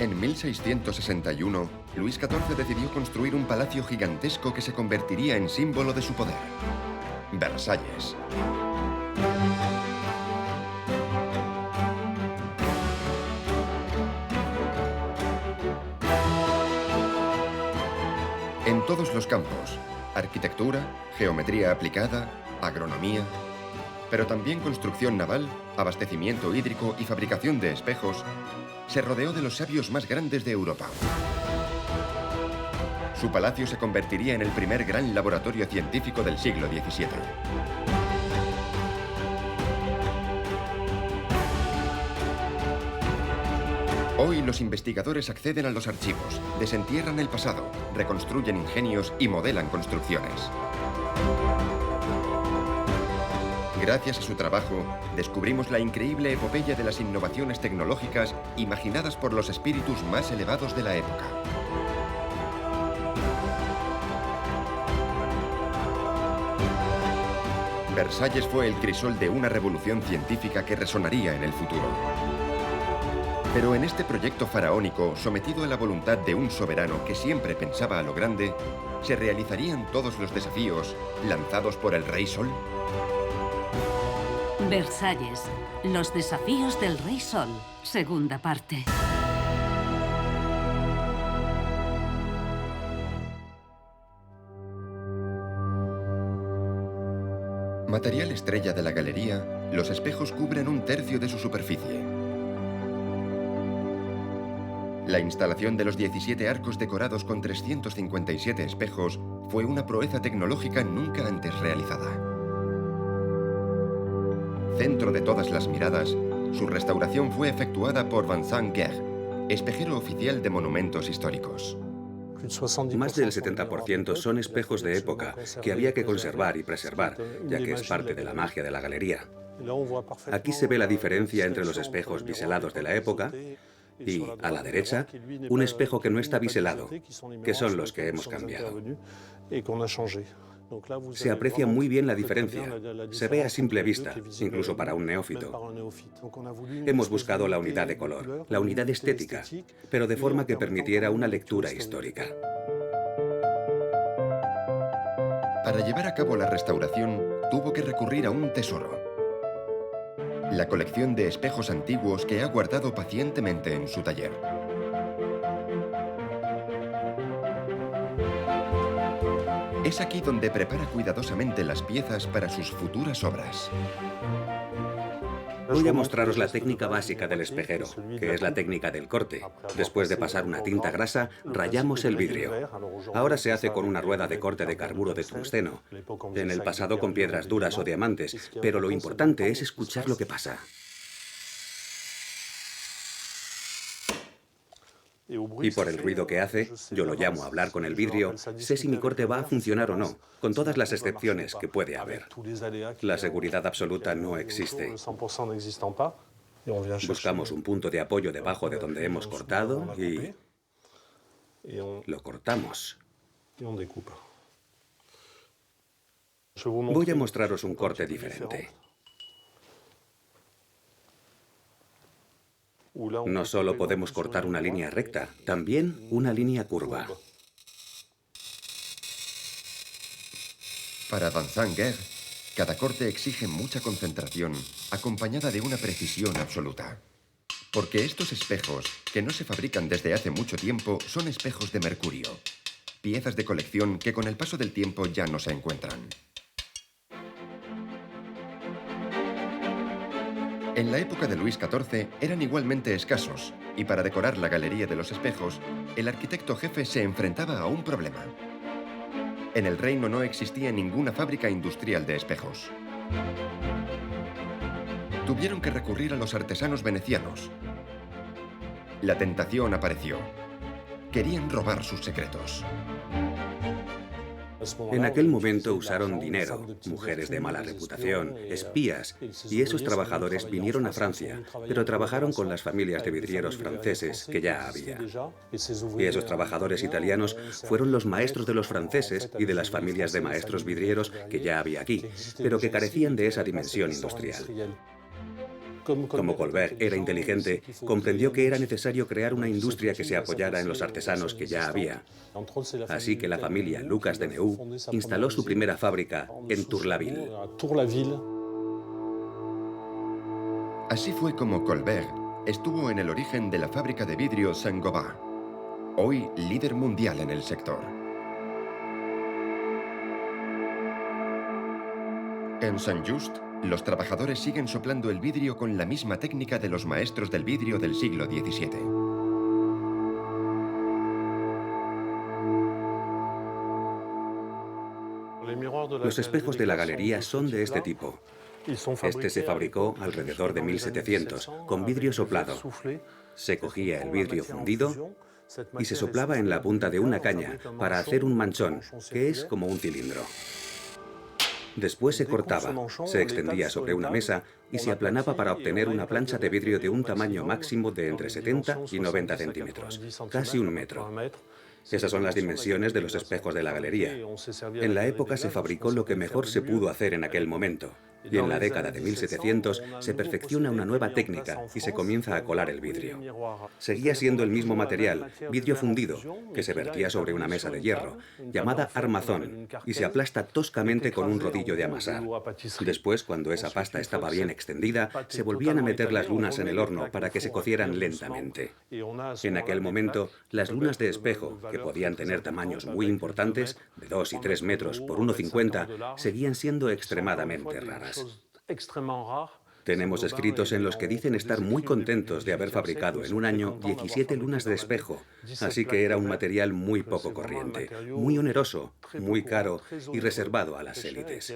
En 1661, Luis XIV decidió construir un palacio gigantesco que se convertiría en símbolo de su poder: Versalles. En todos los campos: arquitectura, geometría aplicada, agronomía, pero también construcción naval, abastecimiento hídrico y fabricación de espejos, se rodeó de los sabios más grandes de Europa. Su palacio se convertiría en el primer gran laboratorio científico del siglo XVII. Hoy los investigadores acceden a los archivos, desentierran el pasado, reconstruyen ingenios y modelan construcciones. Gracias a su trabajo, descubrimos la increíble epopeya de las innovaciones tecnológicas imaginadas por los espíritus más elevados de la época. Versalles fue el crisol de una revolución científica que resonaría en el futuro. Pero en este proyecto faraónico, sometido a la voluntad de un soberano que siempre pensaba a lo grande, ¿se realizarían todos los desafíos lanzados por el Rey Sol? Versalles, los desafíos del Rey Sol, segunda parte. Material estrella de la galería, los espejos cubren un tercio de su superficie. La instalación de los 17 arcos decorados con 357 espejos fue una proeza tecnológica nunca antes realizada. Centro de todas las miradas, su restauración fue efectuada por Vincent Guerre, espejero oficial de monumentos históricos. Más del 70% son espejos de época que había que conservar y preservar, ya que es parte de la magia de la galería. Aquí se ve la diferencia entre los espejos biselados de la época y, a la derecha, un espejo que no está biselado, que son los que hemos cambiado. Se aprecia muy bien la diferencia. Se ve a simple vista, incluso para un neófito. Hemos buscado la unidad de color, la unidad estética, pero de forma que permitiera una lectura histórica. Para llevar a cabo la restauración, tuvo que recurrir a un tesoro: la colección de espejos antiguos que ha guardado pacientemente en su taller. Es aquí donde prepara cuidadosamente las piezas para sus futuras obras. Voy a mostraros la técnica básica del espejero, que es la técnica del corte. Después de pasar una tinta grasa, rayamos el vidrio. Ahora se hace con una rueda de corte de carburo de tungsteno. En el pasado con piedras duras o diamantes, pero lo importante es escuchar lo que pasa. Y por el ruido que hace, yo lo llamo hablar con el vidrio, sé si mi corte va a funcionar o no, con todas las excepciones que puede haber. La seguridad absoluta no existe. Buscamos un punto de apoyo debajo de donde hemos cortado y lo cortamos. Voy a mostraros un corte diferente. No solo podemos cortar una línea recta, también una línea curva. Para Vincent Guerre, cada corte exige mucha concentración, acompañada de una precisión absoluta. Porque estos espejos, que no se fabrican desde hace mucho tiempo, son espejos de mercurio, piezas de colección que con el paso del tiempo ya no se encuentran. En la época de Luis XIV eran igualmente escasos, y para decorar la galería de los espejos, el arquitecto jefe se enfrentaba a un problema. En el reino no existía ninguna fábrica industrial de espejos. Tuvieron que recurrir a los artesanos venecianos. La tentación apareció. Querían robar sus secretos. En aquel momento usaron dinero, mujeres de mala reputación, espías, y esos trabajadores vinieron a Francia, pero trabajaron con las familias de vidrieros franceses que ya había. Y esos trabajadores italianos fueron los maestros de los franceses y de las familias de maestros vidrieros que ya había aquí, pero que carecían de esa dimensión industrial. Como Colbert era inteligente, comprendió que era necesario crear una industria que se apoyara en los artesanos que ya había. Así que la familia Lucas de Neuilly instaló su primera fábrica en Tour-la-Ville. Así fue como Colbert estuvo en el origen de la fábrica de vidrio Saint-Gobain, hoy líder mundial en el sector. En Saint-Just, los trabajadores siguen soplando el vidrio con la misma técnica de los maestros del vidrio del siglo XVII. Los espejos de la galería son de este tipo. Este se fabricó alrededor de 1700, con vidrio soplado. Se cogía el vidrio fundido y se soplaba en la punta de una caña para hacer un manchón, que es como un cilindro. Después se cortaba, se extendía sobre una mesa y se aplanaba para obtener una plancha de vidrio de un tamaño máximo de entre 70 y 90 centímetros, casi 1 metro. Esas son las dimensiones de los espejos de la galería. En la época se fabricó lo que mejor se pudo hacer en aquel momento. Y en la década de 1700 se perfecciona una nueva técnica y se comienza a colar el vidrio. Seguía siendo el mismo material, vidrio fundido, que se vertía sobre una mesa de hierro, llamada armazón, y se aplasta toscamente con un rodillo de amasar. Después, cuando esa pasta estaba bien extendida, se volvían a meter las lunas en el horno para que se cocieran lentamente. En aquel momento, las lunas de espejo, que podían tener tamaños muy importantes, de 2 y 3 metros por 1,50, seguían siendo extremadamente raras. Tenemos escritos en los que dicen estar muy contentos de haber fabricado en un año 17 lunas de espejo, así que era un material muy poco corriente, muy oneroso, muy caro y reservado a las élites.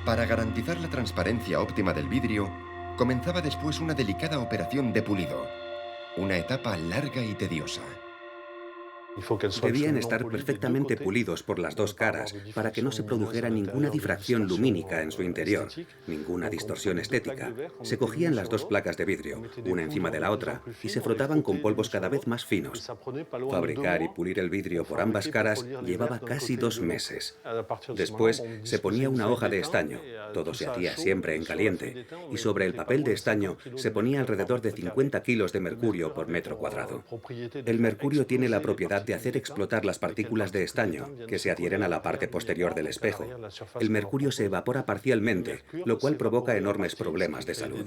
Para garantizar la transparencia óptima del vidrio, comenzaba después una delicada operación de pulido, una etapa larga y tediosa. Debían estar perfectamente pulidos por las dos caras para que no se produjera ninguna difracción lumínica en su interior, ninguna distorsión estética. Se cogían las dos placas de vidrio, una encima de la otra, y se frotaban con polvos cada vez más finos. Fabricar y pulir el vidrio por ambas caras llevaba casi 2 meses. Después se ponía una hoja de estaño, todo se hacía siempre en caliente, y sobre el papel de estaño se ponía alrededor de 50 kilos de mercurio por metro cuadrado. El mercurio tiene la propiedad de hacer explotar las partículas de estaño que se adhieren a la parte posterior del espejo. El mercurio se evapora parcialmente, lo cual provoca enormes problemas de salud.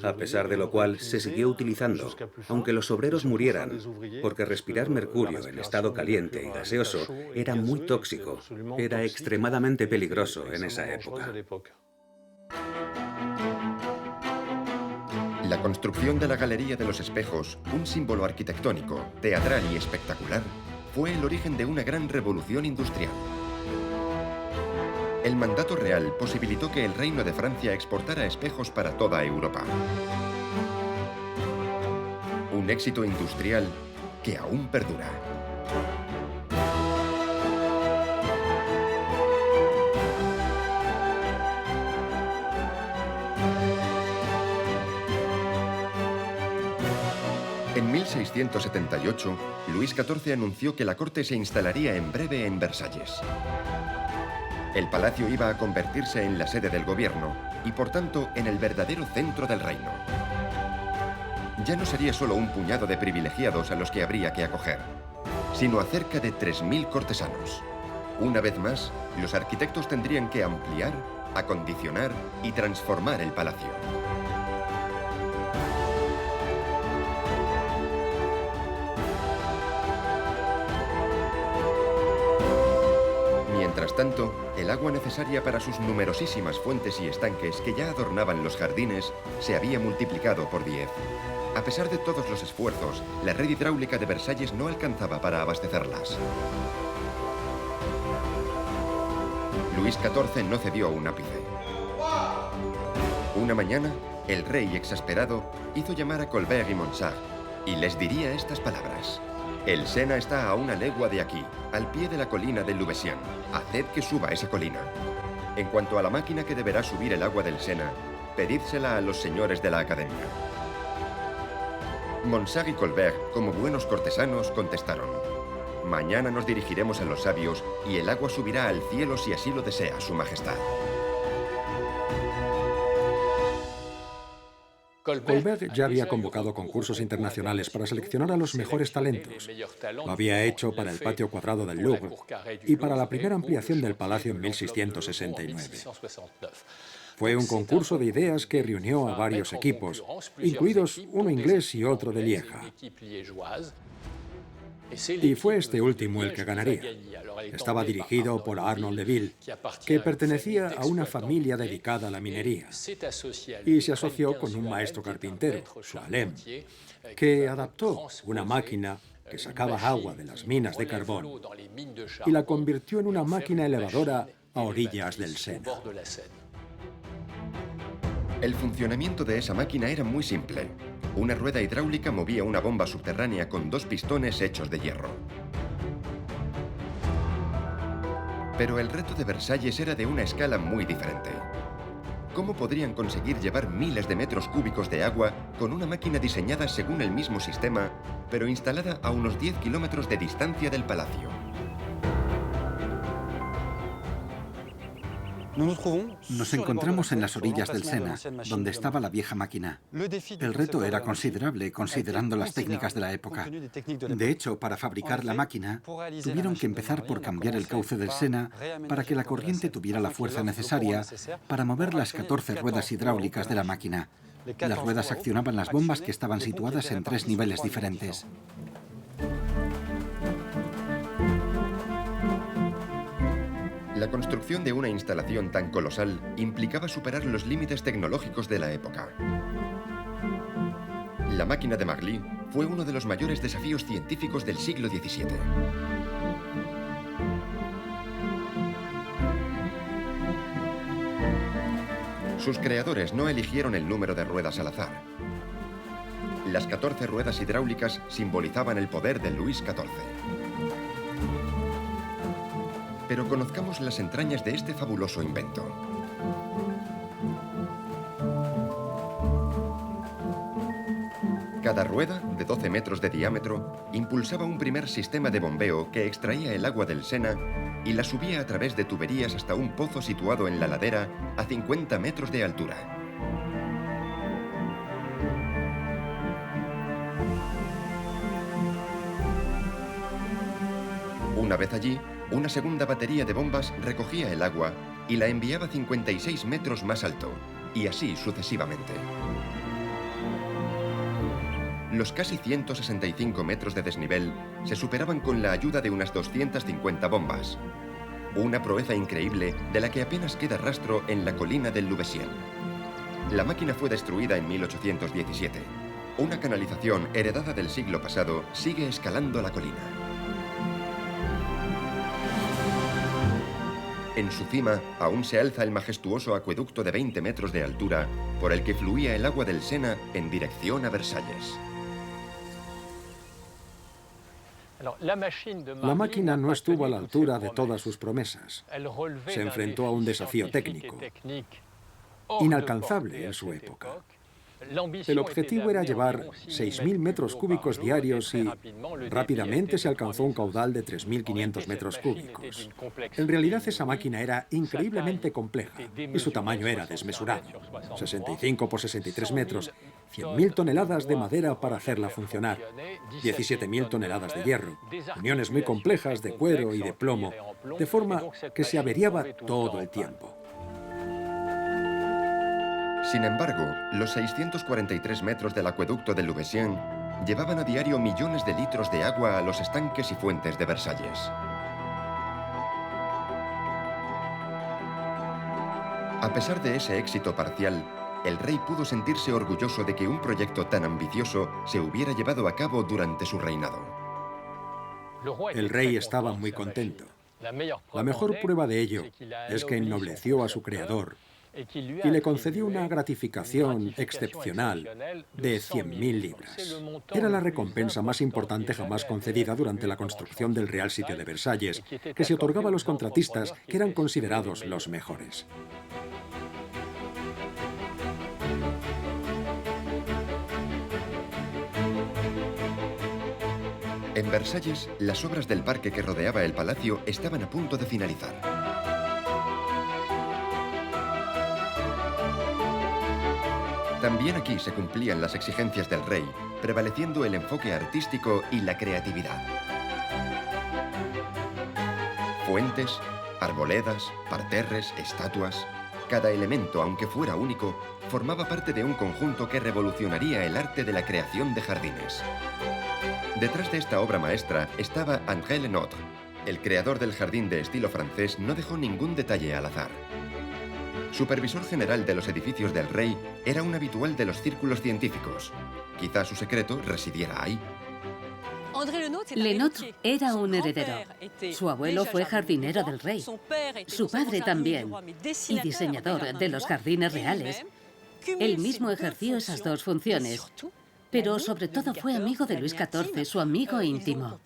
A pesar de lo cual, se siguió utilizando, aunque los obreros murieran, porque respirar mercurio en estado caliente y gaseoso era muy tóxico, era extremadamente peligroso en esa época. La construcción de la Galería de los Espejos, un símbolo arquitectónico, teatral y espectacular, fue el origen de una gran revolución industrial. El mandato real posibilitó que el Reino de Francia exportara espejos para toda Europa. Un éxito industrial que aún perdura. En 1678, Luis XIV anunció que la corte se instalaría en breve en Versalles. El palacio iba a convertirse en la sede del gobierno y, por tanto, en el verdadero centro del reino. Ya no sería solo un puñado de privilegiados a los que habría que acoger, sino a cerca de 3000 cortesanos. Una vez más, los arquitectos tendrían que ampliar, acondicionar y transformar el palacio. Mientras tanto, el agua necesaria para sus numerosísimas fuentes y estanques que ya adornaban los jardines se había multiplicado por 10. A pesar de todos los esfuerzos, la red hidráulica de Versalles no alcanzaba para abastecerlas. Luis XIV no cedió un ápice. Una mañana, el rey, exasperado, hizo llamar a Colbert y Monsard y les diría estas palabras. El Sena está a 1 legua de aquí, al pie de la colina de Louveciennes. Haced que suba esa colina. En cuanto a la máquina que deberá subir el agua del Sena, pedídsela a los señores de la Academia. Monsard y Colbert, como buenos cortesanos, contestaron. Mañana nos dirigiremos a los sabios y el agua subirá al cielo si así lo desea Su Majestad. Colbert ya había convocado concursos internacionales para seleccionar a los mejores talentos. Lo había hecho para el patio cuadrado del Louvre y para la primera ampliación del palacio en 1669. Fue un concurso de ideas que reunió a varios equipos, incluidos uno inglés y otro de Lieja. Y fue este último el que ganaría. Estaba dirigido por Arnold Deville, que pertenecía a una familia dedicada a la minería, y se asoció con un maestro carpintero, Soalem, que adaptó una máquina que sacaba agua de las minas de carbón y la convirtió en una máquina elevadora a orillas del Sena. El funcionamiento de esa máquina era muy simple. Una rueda hidráulica movía una bomba subterránea con 2 pistones hechos de hierro. Pero el reto de Versalles era de una escala muy diferente. ¿Cómo podrían conseguir llevar miles de metros cúbicos de agua con una máquina diseñada según el mismo sistema, pero instalada a unos 10 kilómetros de distancia del palacio? Nos encontramos en las orillas del Sena, donde estaba la vieja máquina. El reto era considerable, considerando las técnicas de la época. De hecho, para fabricar la máquina, tuvieron que empezar por cambiar el cauce del Sena para que la corriente tuviera la fuerza necesaria para mover las 14 ruedas hidráulicas de la máquina. Las ruedas accionaban las bombas que estaban situadas en 3 niveles diferentes. La construcción de una instalación tan colosal implicaba superar los límites tecnológicos de la época. La máquina de Marly fue uno de los mayores desafíos científicos del siglo XVII. Sus creadores no eligieron el número de ruedas al azar. Las 14 ruedas hidráulicas simbolizaban el poder de Luis XIV. Pero conozcamos las entrañas de este fabuloso invento. Cada rueda, de 12 metros de diámetro, impulsaba un primer sistema de bombeo que extraía el agua del Sena y la subía a través de tuberías hasta un pozo situado en la ladera a 50 metros de altura. Una vez allí, una segunda batería de bombas recogía el agua y la enviaba 56 metros más alto, y así sucesivamente. Los casi 165 metros de desnivel se superaban con la ayuda de unas 250 bombas. Una proeza increíble de la que apenas queda rastro en la colina del Louveciennes. La máquina fue destruida en 1817. Una canalización heredada del siglo pasado sigue escalando la colina. En su cima aún se alza el majestuoso acueducto de 20 metros de altura por el que fluía el agua del Sena en dirección a Versalles. La máquina no estuvo a la altura de todas sus promesas. Se enfrentó a un desafío técnico inalcanzable en su época. El objetivo era llevar 6.000 metros cúbicos diarios y rápidamente se alcanzó un caudal de 3.500 metros cúbicos. En realidad esa máquina era increíblemente compleja y su tamaño era desmesurado. 65 por 63 metros, 100.000 toneladas de madera para hacerla funcionar, 17.000 toneladas de hierro, uniones muy complejas de cuero y de plomo, de forma que se averiaba todo el tiempo. Sin embargo, los 643 metros del acueducto del Louveciennes llevaban a diario millones de litros de agua a los estanques y fuentes de Versalles. A pesar de ese éxito parcial, el rey pudo sentirse orgulloso de que un proyecto tan ambicioso se hubiera llevado a cabo durante su reinado. El rey estaba muy contento. La mejor prueba de ello es que ennobleció a su creador y le concedió una gratificación excepcional de 100.000 libras. Era la recompensa más importante jamás concedida durante la construcción del Real Sitio de Versalles, que se otorgaba a los contratistas que eran considerados los mejores. En Versalles, las obras del parque que rodeaba el palacio estaban a punto de finalizar. También aquí se cumplían las exigencias del rey, prevaleciendo el enfoque artístico y la creatividad. Fuentes, arboledas, parterres, estatuas... Cada elemento, aunque fuera único, formaba parte de un conjunto que revolucionaría el arte de la creación de jardines. Detrás de esta obra maestra estaba André Lenôtre. El creador del jardín de estilo francés no dejó ningún detalle al azar. Supervisor general de los edificios del rey, era un habitual de los círculos científicos. Quizá su secreto residiera ahí. Lenôtre era un heredero. Su abuelo fue jardinero del rey. Su padre también. Y diseñador de los jardines reales. Él mismo ejerció esas dos funciones. Pero sobre todo fue amigo de Luis XIV, su amigo íntimo.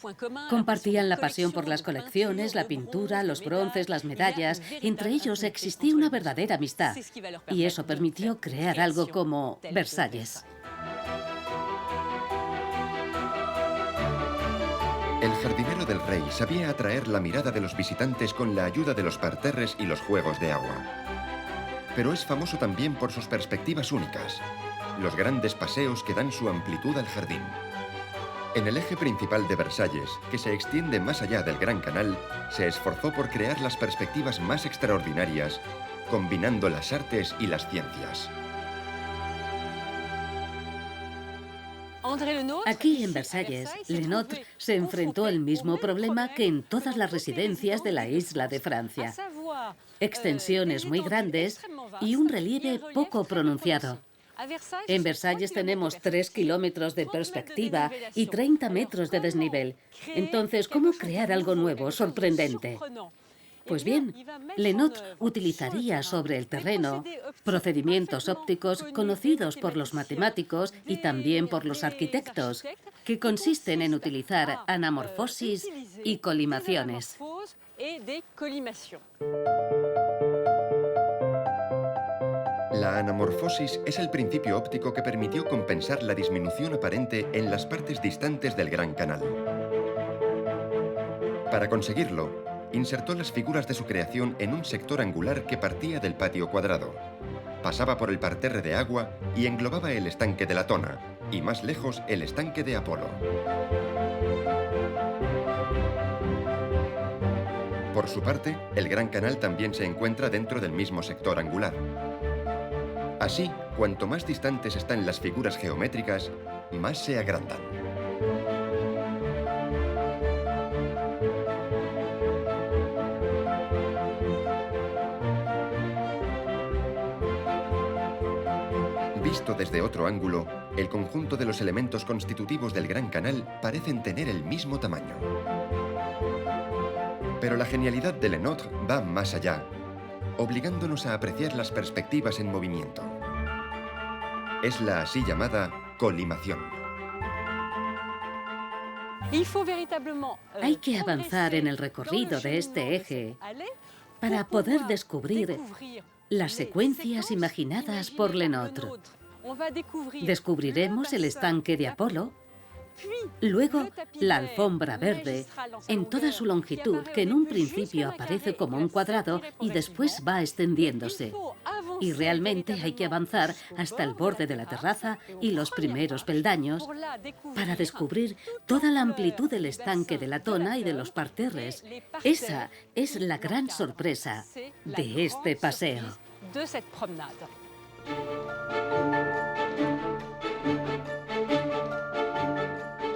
Compartían la pasión por las colecciones, la pintura, los bronces, las medallas. Entre ellos existía una verdadera amistad. Y eso permitió crear algo como Versalles. El jardinero del rey sabía atraer la mirada de los visitantes con la ayuda de los parterres y los juegos de agua. Pero es famoso también por sus perspectivas únicas, los grandes paseos que dan su amplitud al jardín. En el eje principal de Versalles, que se extiende más allá del Gran Canal, se esforzó por crear las perspectivas más extraordinarias, combinando las artes y las ciencias. Aquí en Versalles, Lenôtre se enfrentó al mismo problema que en todas las residencias de la isla de Francia. Extensiones muy grandes y un relieve poco pronunciado. En Versalles tenemos 3 kilómetros de perspectiva y 30 metros de desnivel. Entonces, ¿cómo crear algo nuevo, sorprendente? Pues bien, Lenôtre utilizaría sobre el terreno procedimientos ópticos conocidos por los matemáticos y también por los arquitectos, que consisten en utilizar anamorfosis y colimaciones. La anamorfosis es el principio óptico que permitió compensar la disminución aparente en las partes distantes del Gran Canal. Para conseguirlo, insertó las figuras de su creación en un sector angular que partía del patio cuadrado. Pasaba por el parterre de agua y englobaba el estanque de la Tona, y más lejos el estanque de Apolo. Por su parte, el Gran Canal también se encuentra dentro del mismo sector angular. Así, cuanto más distantes están las figuras geométricas, más se agrandan. Visto desde otro ángulo, el conjunto de los elementos constitutivos del Gran Canal parecen tener el mismo tamaño. Pero la genialidad de Lenôtre va más allá, obligándonos a apreciar las perspectivas en movimiento. Es la así llamada colimación. Hay que avanzar en el recorrido de este eje para poder descubrir las secuencias imaginadas por Lenôtre. Descubriremos el estanque de Apolo, luego la alfombra verde, en toda su longitud, que en un principio aparece como un cuadrado y después va extendiéndose. Y realmente hay que avanzar hasta el borde de la terraza y los primeros peldaños para descubrir toda la amplitud del estanque de la Tona y de los parterres. Esa es la gran sorpresa de este paseo.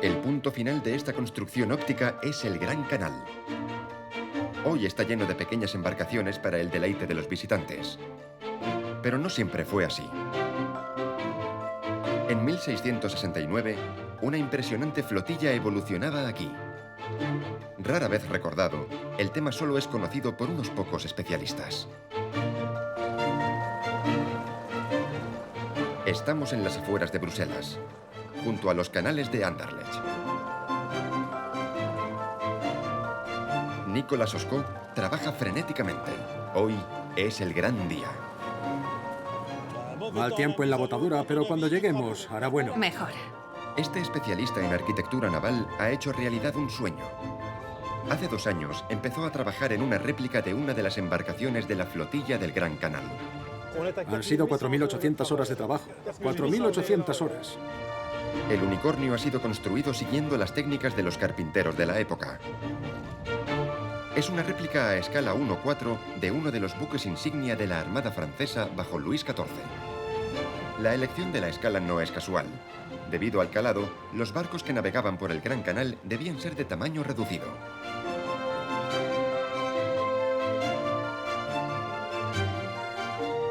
El punto final de esta construcción óptica es el Gran Canal. Hoy está lleno de pequeñas embarcaciones para el deleite de los visitantes. Pero no siempre fue así. En 1669, una impresionante flotilla evolucionaba aquí. Rara vez recordado, el tema solo es conocido por unos pocos especialistas. Estamos en las afueras de Bruselas, junto a los canales de Anderlecht. Nicolas Oscaud trabaja frenéticamente. Hoy es el gran día. Mal tiempo en la botadura, pero cuando lleguemos hará bueno. Mejor. Este especialista en arquitectura naval ha hecho realidad un sueño. Hace 2 años empezó a trabajar en una réplica de una de las embarcaciones de la flotilla del Gran Canal. Han sido 4.800 horas de trabajo. 4.800 horas. El unicornio ha sido construido siguiendo las técnicas de los carpinteros de la época. Es una réplica a escala 1:4 de uno de los buques insignia de la Armada Francesa bajo Luis XIV. La elección de la escala no es casual. Debido al calado, los barcos que navegaban por el Gran Canal debían ser de tamaño reducido.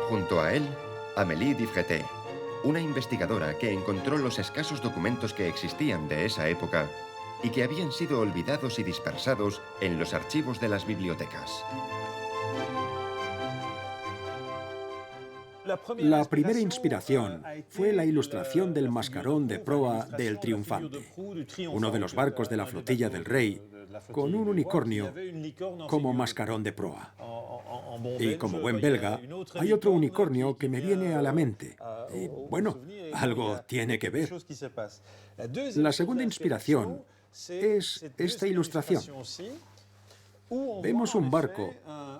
Junto a él, Amélie Dufretet, una investigadora que encontró los escasos documentos que existían de esa época y que habían sido olvidados y dispersados en los archivos de las bibliotecas. La primera inspiración fue la ilustración del mascarón de proa del Triunfante, uno de los barcos de la flotilla del Rey, con un unicornio como mascarón de proa. Y como buen belga, hay otro unicornio que me viene a la mente. Y bueno, algo tiene que ver. La segunda inspiración es esta ilustración. Vemos un barco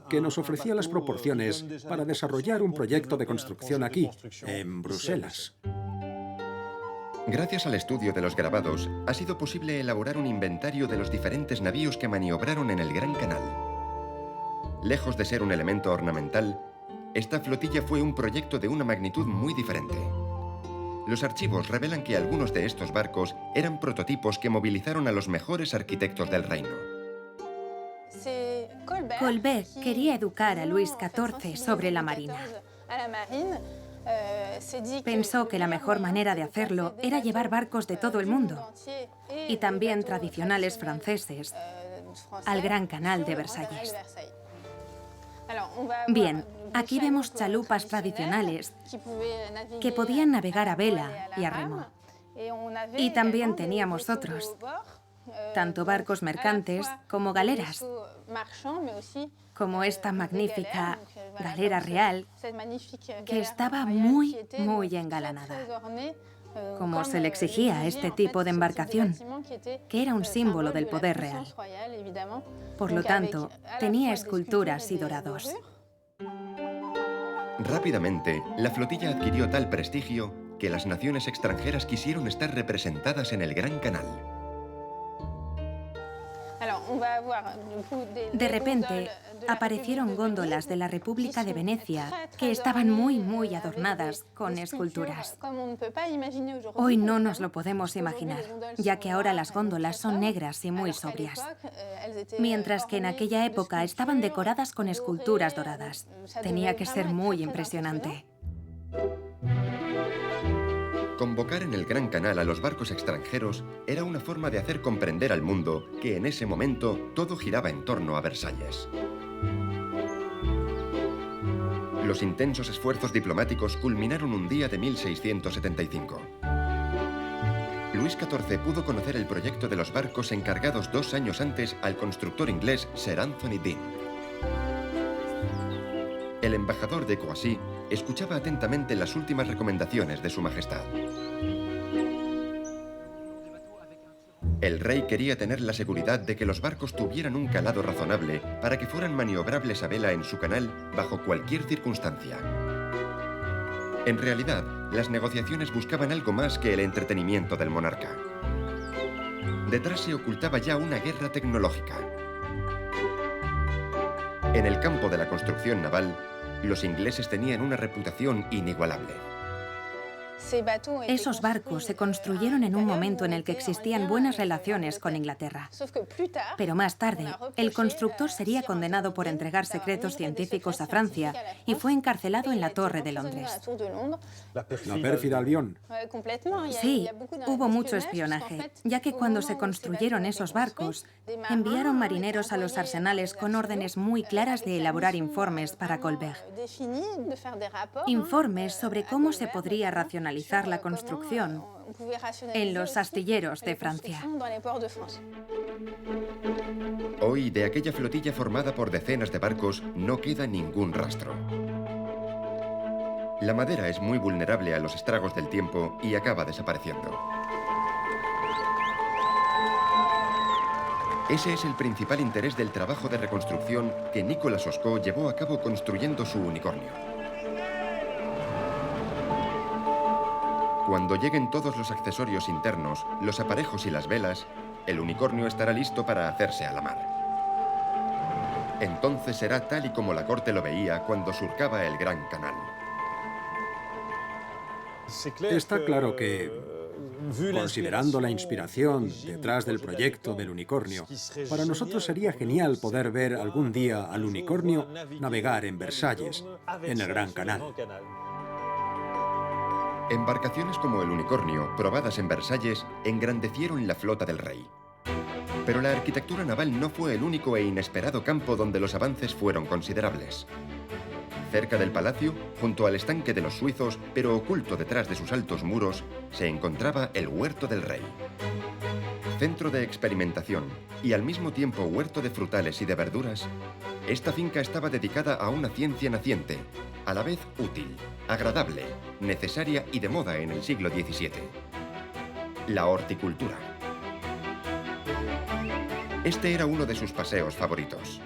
que nos ofrecía las proporciones para desarrollar un proyecto de construcción aquí, en Bruselas. Gracias al estudio de los grabados, ha sido posible elaborar un inventario de los diferentes navíos que maniobraron en el Gran Canal. Lejos de ser un elemento ornamental, esta flotilla fue un proyecto de una magnitud muy diferente. Los archivos revelan que algunos de estos barcos eran prototipos que movilizaron a los mejores arquitectos del reino. Colbert quería educar a Luis XIV sobre la marina. Pensó que la mejor manera de hacerlo era llevar barcos de todo el mundo, y también tradicionales franceses, al Gran Canal de Versalles. Bien, aquí vemos chalupas tradicionales que podían navegar a vela y a remo. Y también teníamos otros, tanto barcos mercantes como galeras, como esta magnífica galera real que estaba muy, muy engalanada, como se le exigía a este tipo de embarcación, que era un símbolo del poder real. Por lo tanto, tenía esculturas y dorados. Rápidamente, la flotilla adquirió tal prestigio que las naciones extranjeras quisieron estar representadas en el Gran Canal. De repente, aparecieron góndolas de la República de Venecia que estaban muy, muy adornadas con esculturas. Hoy no nos lo podemos imaginar, ya que ahora las góndolas son negras y muy sobrias, mientras que en aquella época estaban decoradas con esculturas doradas. Tenía que ser muy impresionante. Convocar en el Gran Canal a los barcos extranjeros era una forma de hacer comprender al mundo que en ese momento todo giraba en torno a Versalles. Los intensos esfuerzos diplomáticos culminaron un día de 1675. Luis XIV pudo conocer el proyecto de los barcos encargados 2 años antes al constructor inglés Sir Anthony Deane. El embajador de Croacia escuchaba atentamente las últimas recomendaciones de Su Majestad. El rey quería tener la seguridad de que los barcos tuvieran un calado razonable para que fueran maniobrables a vela en su canal bajo cualquier circunstancia. En realidad, las negociaciones buscaban algo más que el entretenimiento del monarca. Detrás se ocultaba ya una guerra tecnológica. En el campo de la construcción naval, los ingleses tenían una reputación inigualable. Esos barcos se construyeron en un momento en el que existían buenas relaciones con Inglaterra. Pero más tarde, el constructor sería condenado por entregar secretos científicos a Francia y fue encarcelado en la Torre de Londres. La pérfida Albión. Sí, hubo mucho espionaje, ya que cuando se construyeron esos barcos, enviaron marineros a los arsenales con órdenes muy claras de elaborar informes para Colbert. Informes sobre cómo se podría racionalizar la construcción en los astilleros de Francia. Hoy, de aquella flotilla formada por decenas de barcos, no queda ningún rastro. La madera es muy vulnerable a los estragos del tiempo y acaba desapareciendo. Ese es el principal interés del trabajo de reconstrucción que Nicolas Osco llevó a cabo construyendo su unicornio. Cuando lleguen todos los accesorios internos, los aparejos y las velas, el unicornio estará listo para hacerse a la mar. Entonces será tal y como la corte lo veía cuando surcaba el Gran Canal. Está claro que, considerando la inspiración detrás del proyecto del unicornio, para nosotros sería genial poder ver algún día al unicornio navegar en Versalles, en el Gran Canal. Embarcaciones como el unicornio, probadas en Versalles, engrandecieron la flota del rey. Pero la arquitectura naval no fue el único e inesperado campo donde los avances fueron considerables. Cerca del palacio, junto al estanque de los suizos, pero oculto detrás de sus altos muros, se encontraba el Huerto del Rey. Centro de experimentación y al mismo tiempo huerto de frutales y de verduras, esta finca estaba dedicada a una ciencia naciente, a la vez útil, agradable, necesaria y de moda en el siglo XVII. La horticultura. Este era uno de sus paseos favoritos.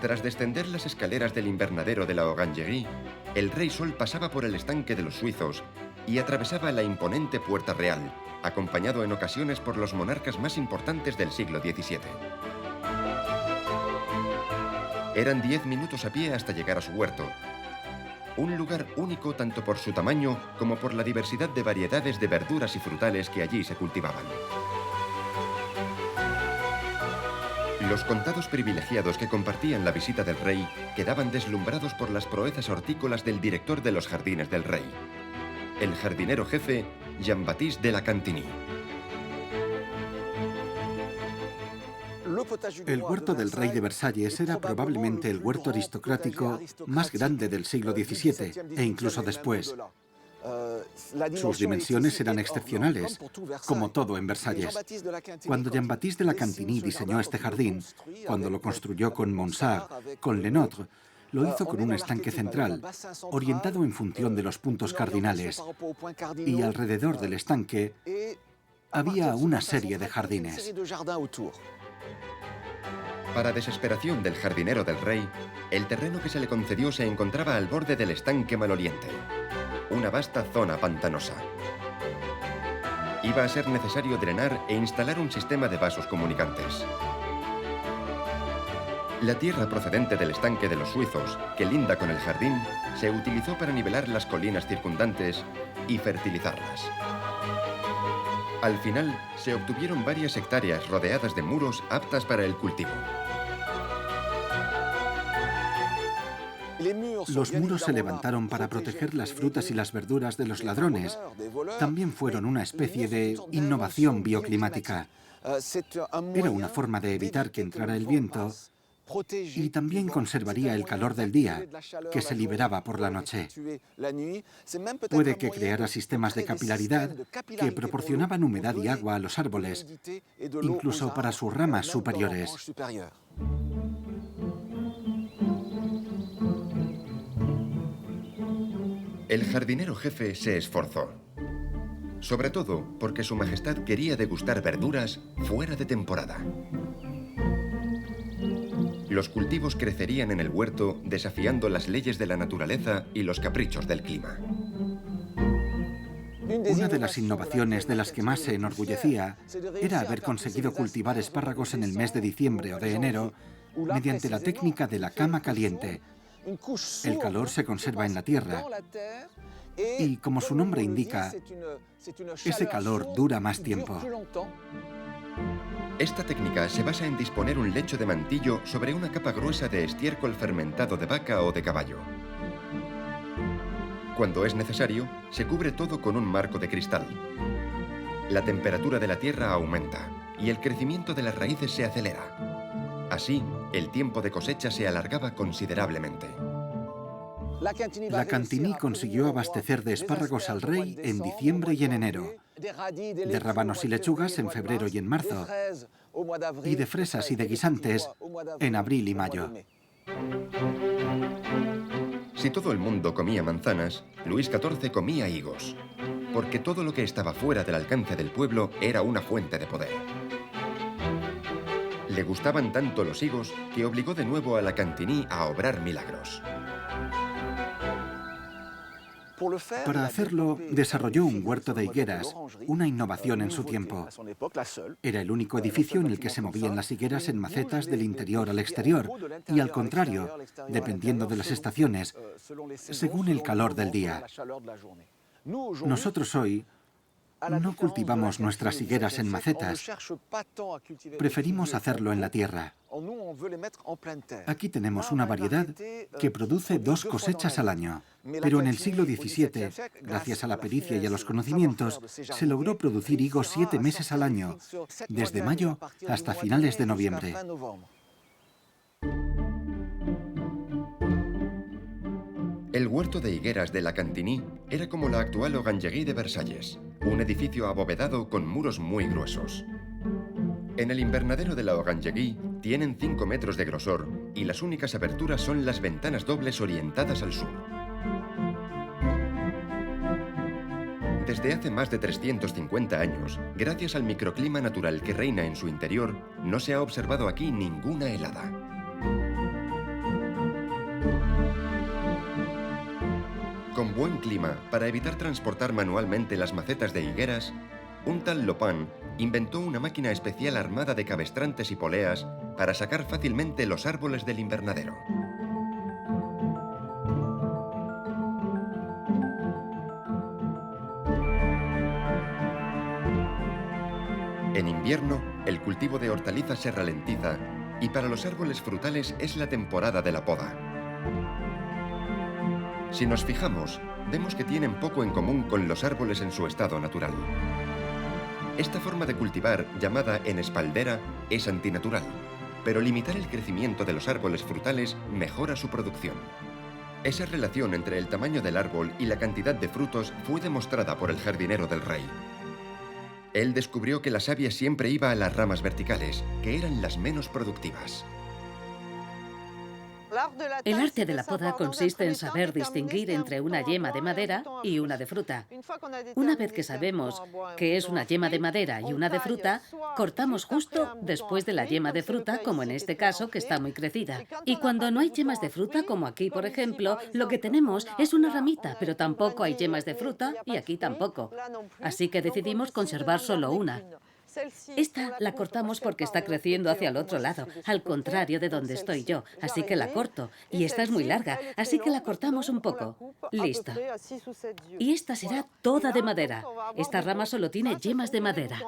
Tras descender las escaleras del invernadero de la Orangerie, el Rey Sol pasaba por el estanque de los suizos y atravesaba la imponente Puerta Real, acompañado en ocasiones por los monarcas más importantes del siglo XVII. Eran 10 minutos a pie hasta llegar a su huerto, un lugar único tanto por su tamaño como por la diversidad de variedades de verduras y frutales que allí se cultivaban. Los contados privilegiados que compartían la visita del rey quedaban deslumbrados por las proezas hortícolas del director de los jardines del rey, el jardinero jefe Jean-Baptiste de la Cantigny. El huerto del rey de Versalles era probablemente el huerto aristocrático más grande del siglo XVII e incluso después. Sus dimensiones eran excepcionales, como todo en Versalles. Cuando Jean-Baptiste de la Cantigny diseñó este jardín, cuando lo construyó con Monsard, con Lenôtre, lo hizo con un estanque central, orientado en función de los puntos cardinales, y alrededor del estanque había una serie de jardines. Para desesperación del jardinero del rey, el terreno que se le concedió se encontraba al borde del estanque maloliente, una vasta zona pantanosa. Iba a ser necesario drenar e instalar un sistema de vasos comunicantes. La tierra procedente del estanque de los suizos, que linda con el jardín, se utilizó para nivelar las colinas circundantes y fertilizarlas. Al final, se obtuvieron varias hectáreas rodeadas de muros aptas para el cultivo. Los muros se levantaron para proteger las frutas y las verduras de los ladrones. También fueron una especie de innovación bioclimática. Era una forma de evitar que entrara el viento y también conservaría el calor del día, que se liberaba por la noche. Puede que creara sistemas de capilaridad que proporcionaban humedad y agua a los árboles, incluso para sus ramas superiores. El jardinero jefe se esforzó, sobre todo porque su majestad quería degustar verduras fuera de temporada. Los cultivos crecerían en el huerto desafiando las leyes de la naturaleza y los caprichos del clima. Una de las innovaciones de las que más se enorgullecía era haber conseguido cultivar espárragos en el mes de diciembre o de enero mediante la técnica de la cama caliente. El calor se conserva en la tierra y, como su nombre indica, ese calor dura más tiempo. Esta técnica se basa en disponer un lecho de mantillo sobre una capa gruesa de estiércol fermentado de vaca o de caballo. Cuando es necesario, se cubre todo con un marco de cristal. La temperatura de la tierra aumenta y el crecimiento de las raíces se acelera. Así, el tiempo de cosecha se alargaba considerablemente. La Cantigny consiguió abastecer de espárragos al rey en diciembre y en enero, de rábanos y lechugas en febrero y en marzo, y de fresas y de guisantes en abril y mayo. Si todo el mundo comía manzanas, Luis XIV comía higos, porque todo lo que estaba fuera del alcance del pueblo era una fuente de poder. Le gustaban tanto los higos que obligó de nuevo a la Cantigny a obrar milagros. Para hacerlo, desarrolló un huerto de higueras, una innovación en su tiempo. Era el único edificio en el que se movían las higueras en macetas del interior al exterior, y al contrario, dependiendo de las estaciones, según el calor del día. Nosotros hoy no cultivamos nuestras higueras en macetas, preferimos hacerlo en la tierra. Aquí tenemos una variedad que produce 2 cosechas al año, pero en el siglo XVII, gracias a la pericia y a los conocimientos, se logró producir higos 7 meses al año, desde mayo hasta finales de noviembre. El huerto de higueras de la Cantigny era como la actual Orangerie de Versalles, un edificio abovedado con muros muy gruesos. En el invernadero de la Orangerie tienen 5 metros de grosor y las únicas aberturas son las ventanas dobles orientadas al sur. Desde hace más de 350 años, gracias al microclima natural que reina en su interior, no se ha observado aquí ninguna helada. Con buen clima, para evitar transportar manualmente las macetas de higueras, un tal Lopin inventó una máquina especial armada de cabestrantes y poleas para sacar fácilmente los árboles del invernadero. En invierno, el cultivo de hortalizas se ralentiza y para los árboles frutales es la temporada de la poda. Si nos fijamos, vemos que tienen poco en común con los árboles en su estado natural. Esta forma de cultivar, llamada en espaldera, es antinatural, pero limitar el crecimiento de los árboles frutales mejora su producción. Esa relación entre el tamaño del árbol y la cantidad de frutos fue demostrada por el jardinero del rey. Él descubrió que la savia siempre iba a las ramas verticales, que eran las menos productivas. El arte de la poda consiste en saber distinguir entre una yema de madera y una de fruta. Una vez que sabemos que es una yema de madera y una de fruta, cortamos justo después de la yema de fruta, como en este caso, que está muy crecida. Y cuando no hay yemas de fruta, como aquí, por ejemplo, lo que tenemos es una ramita, pero tampoco hay yemas de fruta y aquí tampoco. Así que decidimos conservar solo una. Esta la cortamos porque está creciendo hacia el otro lado, al contrario de donde estoy yo, así que la corto. Y esta es muy larga, así que la cortamos un poco. Listo. Y esta será toda de madera. Esta rama solo tiene yemas de madera.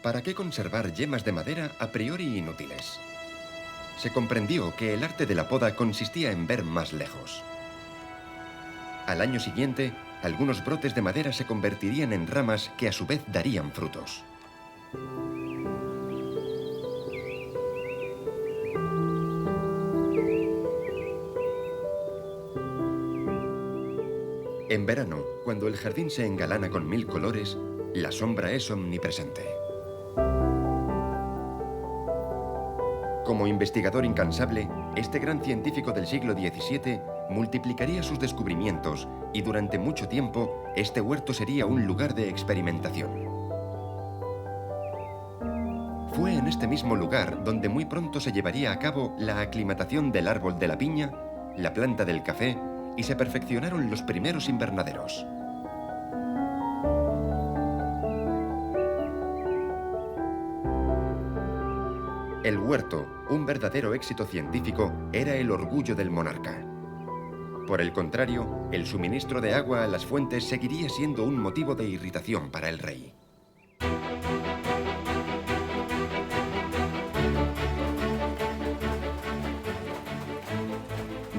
¿Para qué conservar yemas de madera a priori inútiles? Se comprendió que el arte de la poda consistía en ver más lejos. Al año siguiente, algunos brotes de madera se convertirían en ramas que a su vez darían frutos. En verano, cuando el jardín se engalana con 1000 colores, la sombra es omnipresente. Como investigador incansable, este gran científico del siglo XVII multiplicaría sus descubrimientos y durante mucho tiempo este huerto sería un lugar de experimentación. Fue en este mismo lugar donde muy pronto se llevaría a cabo la aclimatación del árbol de la piña, la planta del café y se perfeccionaron los primeros invernaderos. El huerto, un verdadero éxito científico, era el orgullo del monarca. Por el contrario, el suministro de agua a las fuentes seguiría siendo un motivo de irritación para el rey.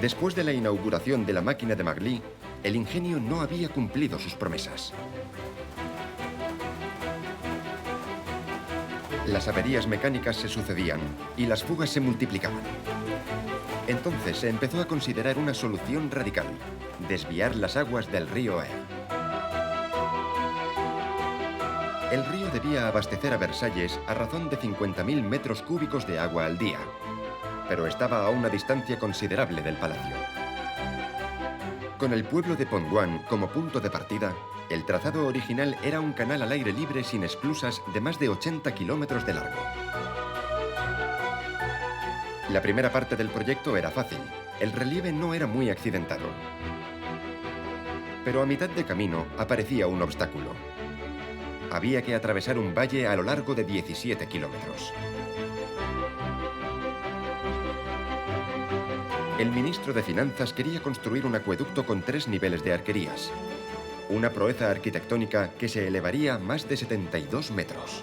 Después de la inauguración de la máquina de Marly, el ingenio no había cumplido sus promesas. Las averías mecánicas se sucedían y las fugas se multiplicaban. Entonces se empezó a considerar una solución radical: desviar las aguas del río Aire. El río debía abastecer a Versalles a razón de 50.000 metros cúbicos de agua al día, pero estaba a una distancia considerable del palacio. Con el pueblo de Pongwan como punto de partida, el trazado original era un canal al aire libre sin esclusas de más de 80 kilómetros de largo. La primera parte del proyecto era fácil. El relieve no era muy accidentado. Pero a mitad de camino aparecía un obstáculo. Había que atravesar un valle a lo largo de 17 kilómetros. El ministro de Finanzas quería construir un acueducto con 3 niveles de arquerías. Una proeza arquitectónica que se elevaría más de 72 metros.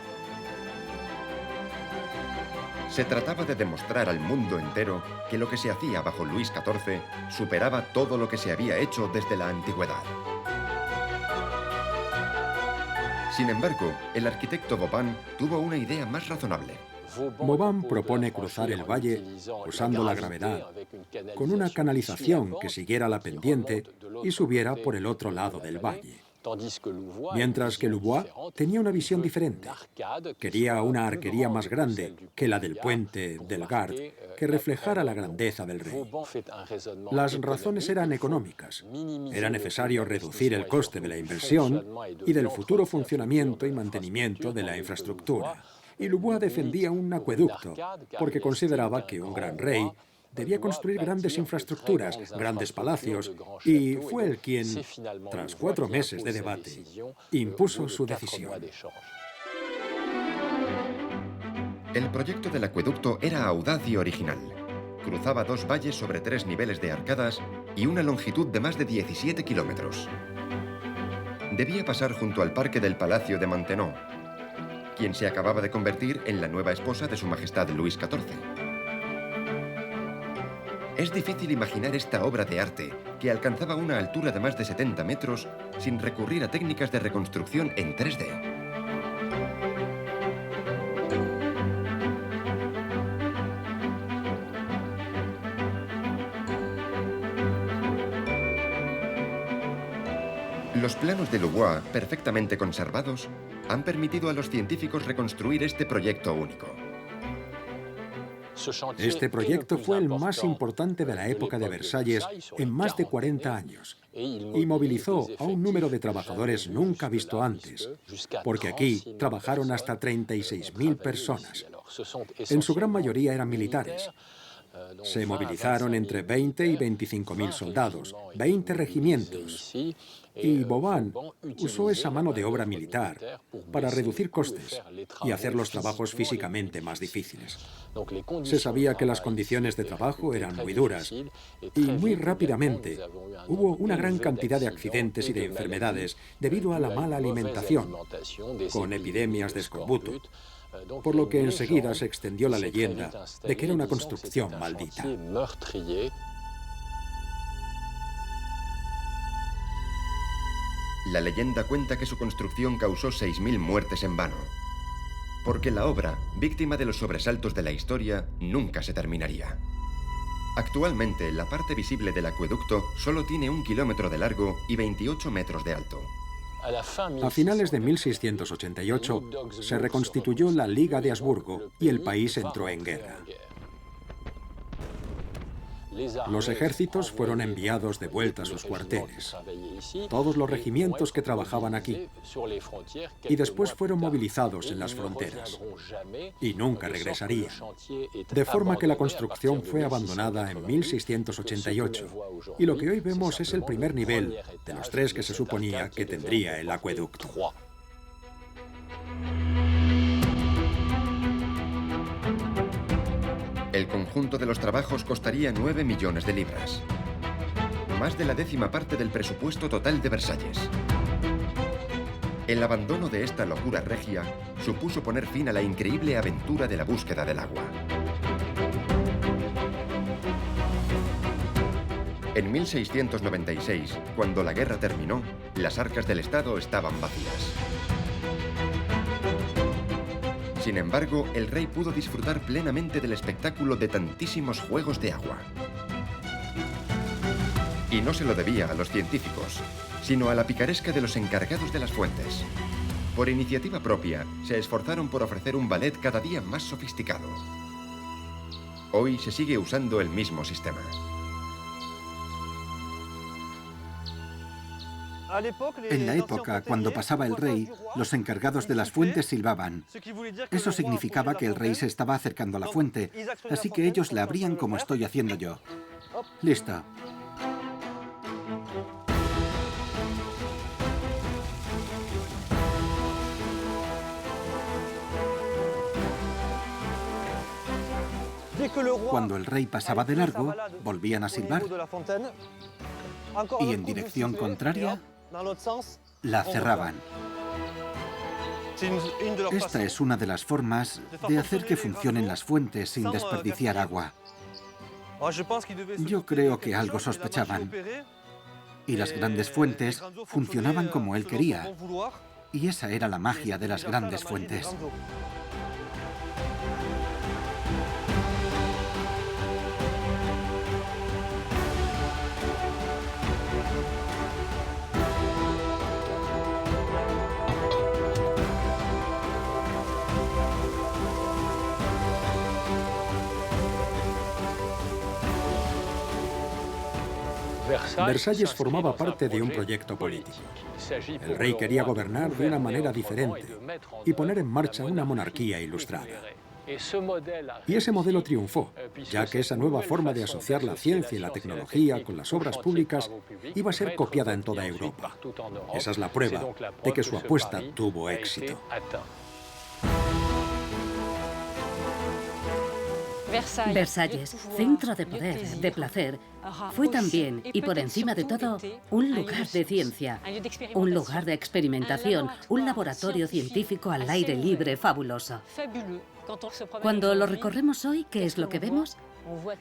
Se trataba de demostrar al mundo entero que lo que se hacía bajo Luis XIV superaba todo lo que se había hecho desde la antigüedad. Sin embargo, el arquitecto Vauban tuvo una idea más razonable. Vauban propone cruzar el valle usando la gravedad, con una canalización que siguiera la pendiente y subiera por el otro lado del valle. Mientras que Louvois tenía una visión diferente. Quería una arquería más grande que la del puente del Gard, que reflejara la grandeza del rey. Las razones eran económicas. Era necesario reducir el coste de la inversión y del futuro funcionamiento y mantenimiento de la infraestructura. Y Louvois defendía un acueducto, porque consideraba que un gran rey debía construir grandes infraestructuras, grandes palacios, y fue él quien, tras 4 meses de debate, impuso su decisión. El proyecto del acueducto era audaz y original. Cruzaba 2 valles sobre 3 niveles de arcadas y una longitud de más de 17 kilómetros. Debía pasar junto al parque del Palacio de Maintenon, quien se acababa de convertir en la nueva esposa de Su Majestad Luis XIV. Es difícil imaginar esta obra de arte, que alcanzaba una altura de más de 70 metros, sin recurrir a técnicas de reconstrucción en 3D. Los planos de Louvois, perfectamente conservados, han permitido a los científicos reconstruir este proyecto único. Este proyecto fue el más importante de la época de Versalles en más de 40 años y movilizó a un número de trabajadores nunca visto antes, porque aquí trabajaron hasta 36.000 personas. En su gran mayoría eran militares. Se movilizaron entre 20 y 25.000 soldados, 20 regimientos. Y Vauban usó esa mano de obra militar para reducir costes y hacer los trabajos físicamente más difíciles. Se sabía que las condiciones de trabajo eran muy duras y muy rápidamente hubo una gran cantidad de accidentes y de enfermedades debido a la mala alimentación, con epidemias de escorbuto, por lo que enseguida se extendió la leyenda de que era una construcción maldita. La leyenda cuenta que su construcción causó 6.000 muertes en vano, porque la obra, víctima de los sobresaltos de la historia, nunca se terminaría. Actualmente, la parte visible del acueducto solo tiene 1 kilómetro de largo y 28 metros de alto. A finales de 1688 se reconstituyó la Liga de Habsburgo y el país entró en guerra. Los ejércitos fueron enviados de vuelta a sus cuarteles, todos los regimientos que trabajaban aquí, y después fueron movilizados en las fronteras, y nunca regresarían, de forma que la construcción fue abandonada en 1688, y lo que hoy vemos es el primer nivel de los 3 que se suponía que tendría el acueducto. El conjunto de los trabajos costaría 9 millones de libras, más de la 10ª parte del presupuesto total de Versalles. El abandono de esta locura regia supuso poner fin a la increíble aventura de la búsqueda del agua. En 1696, cuando la guerra terminó, las arcas del Estado estaban vacías. Sin embargo, el rey pudo disfrutar plenamente del espectáculo de tantísimos juegos de agua. Y no se lo debía a los científicos, sino a la picaresca de los encargados de las fuentes. Por iniciativa propia, se esforzaron por ofrecer un ballet cada día más sofisticado. Hoy se sigue usando el mismo sistema. En la época, cuando pasaba el rey, los encargados de las fuentes silbaban. Eso significaba que el rey se estaba acercando a la fuente, así que ellos la abrían como estoy haciendo yo. Listo. Cuando el rey pasaba de largo, volvían a silbar y en dirección contraria la cerraban. Esta es una de las formas de hacer que funcionen las fuentes sin desperdiciar agua. Yo creo que algo sospechaban. Y las grandes fuentes funcionaban como él quería. Y esa era la magia de las grandes fuentes. Versalles formaba parte de un proyecto político. El rey quería gobernar de una manera diferente y poner en marcha una monarquía ilustrada. Y ese modelo triunfó, ya que esa nueva forma de asociar la ciencia y la tecnología con las obras públicas iba a ser copiada en toda Europa. Esa es la prueba de que su apuesta tuvo éxito. Versalles, centro de poder, de placer, fue también, y por encima de todo, un lugar de ciencia, un lugar de experimentación, un laboratorio científico al aire libre fabuloso. Cuando lo recorremos hoy, ¿qué es lo que vemos?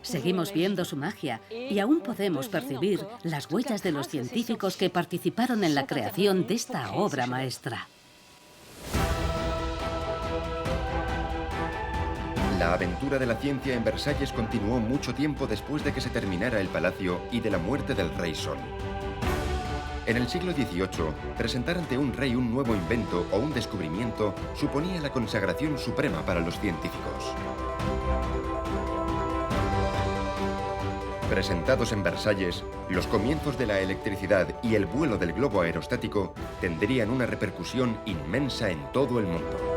Seguimos viendo su magia y aún podemos percibir las huellas de los científicos que participaron en la creación de esta obra maestra. La aventura de la ciencia en Versalles continuó mucho tiempo después de que se terminara el palacio y de la muerte del rey Sol. En el siglo XVIII, presentar ante un rey un nuevo invento o un descubrimiento suponía la consagración suprema para los científicos. Presentados en Versalles, los comienzos de la electricidad y el vuelo del globo aerostático tendrían una repercusión inmensa en todo el mundo.